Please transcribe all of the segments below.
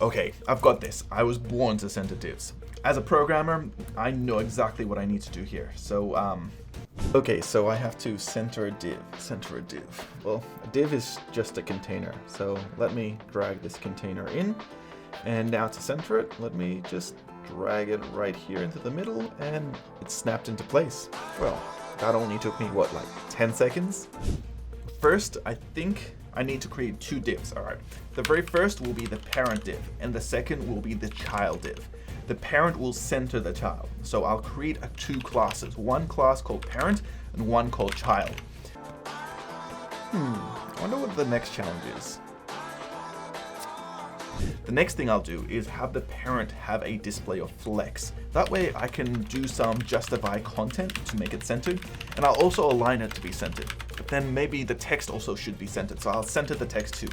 Okay, I've got this. I was born to center divs. As a programmer, I know exactly what I need to do here. So, okay, so I have to center a div. Well, a div is just a container. So let me drag this container in. And now to center it, let me just drag it right here into the middle, and it's snapped into place. Well, that only took me, what, like 10 seconds? First, I think I need to create two divs, all right. The very first will be the parent div, and the second will be the child div. The parent will center the child, so I'll create two classes, one class called parent and one called child. I wonder what the next challenge is. The next thing I'll do is have the parent have a display of flex. That way I can do some justify content to make it centered, and I'll also align it to be centered. But then maybe the text also should be centered, so I'll center the text too.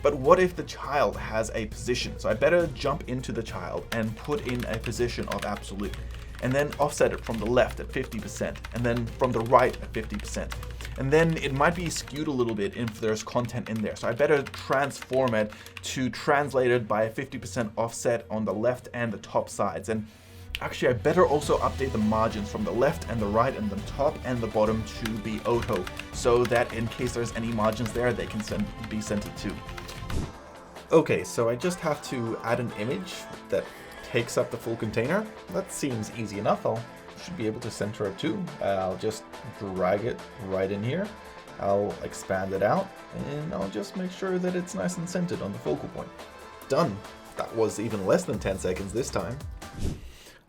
But what if the child has a position? So I better jump into the child and put in a position of absolute, and then offset it from the left at 50%, and then from the right at 50%. And then it might be skewed a little bit if there's content in there. So I better transform it to translate it by a 50% offset on the left and the top sides. And actually, I better also update the margins from the left and the right and the top and the bottom to be auto, so that in case there's any margins there, they can be centered too. Okay, so I just have to add an image that takes up the full container. That seems easy enough. I should be able to center it too. I'll just drag it right in here. I'll expand it out, and I'll just make sure that it's nice and centered on the focal point. Done. That was even less than 10 seconds this time.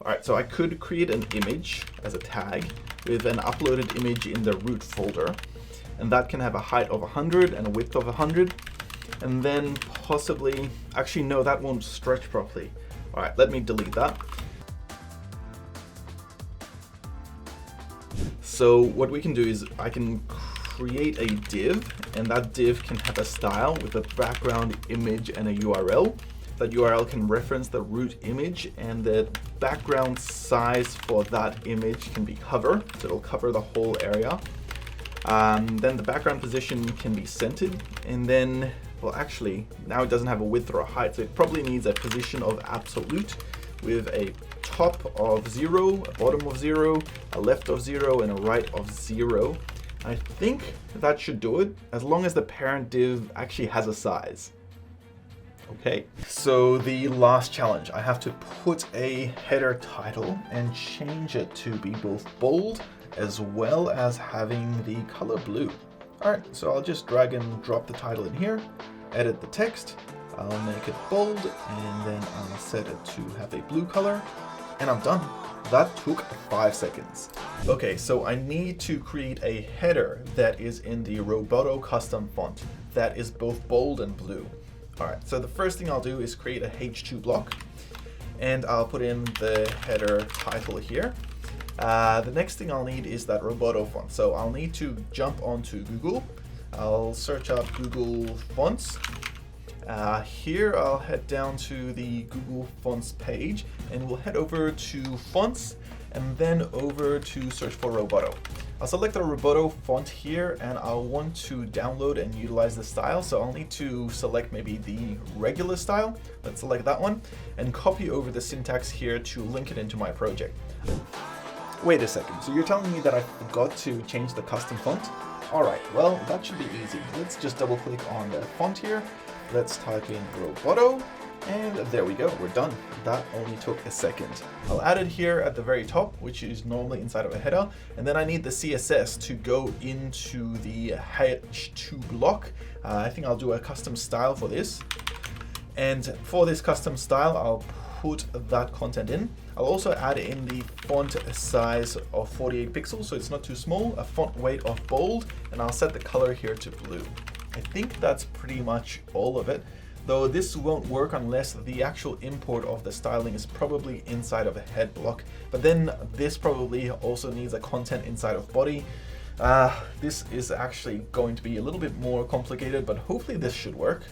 All right, so I could create an image as a tag with an uploaded image in the root folder, and that can have a height of 100 and a width of 100, and then possibly, actually no, that won't stretch properly. All right, let me delete that. So what we can do is I can create a div, and that div can have a style with a background image and a URL. That URL can reference the root image, and the background size for that image can be hover, so it'll cover the whole area. Then the background position can be centered, and then, well, actually, now it doesn't have a width or a height, so it probably needs a position of absolute with a top of 0, a bottom of 0, a left of 0, and a right of 0. I think that should do it, as long as the parent div actually has a size. Okay, so the last challenge, I have to put a header title and change it to be both bold as well as having the color blue. All right, so I'll just drag and drop the title in here, edit the text, I'll make it bold, and then I'll set it to have a blue color, and I'm done. That took 5 seconds. Okay, so I need to create a header that is in the Roboto custom font that is both bold and blue. All right, so the first thing I'll do is create a H2 block, and I'll put in the header title here. The next thing I'll need is that Roboto font. So I'll need to jump onto Google. I'll search up Google Fonts. Here I'll head down to the Google Fonts page, and we'll head over to Fonts, and then over to search for Roboto. I'll select the Roboto font here, and I'll want to download and utilize the style. So I'll need to select maybe the regular style. Let's select that one and copy over the syntax here to link it into my project. Wait a second, so you're telling me that I forgot to change the custom font? All right, well, that should be easy. Let's just double click on the font here. Let's type in Roboto, and there we go, we're done. That only took a second. I'll add it here at the very top, which is normally inside of a header, and then I need the CSS to go into the H2 block. I think I'll do a custom style for this. And for this custom style, I'll put that content in. I'll also add in the font size of 48 pixels, so it's not too small, a font weight of bold, and I'll set the color here to blue. I think that's pretty much all of it, though this won't work unless the actual import of the styling is probably inside of a head block, but then this probably also needs a content inside of body. This is actually going to be a little bit more complicated, but hopefully this should work.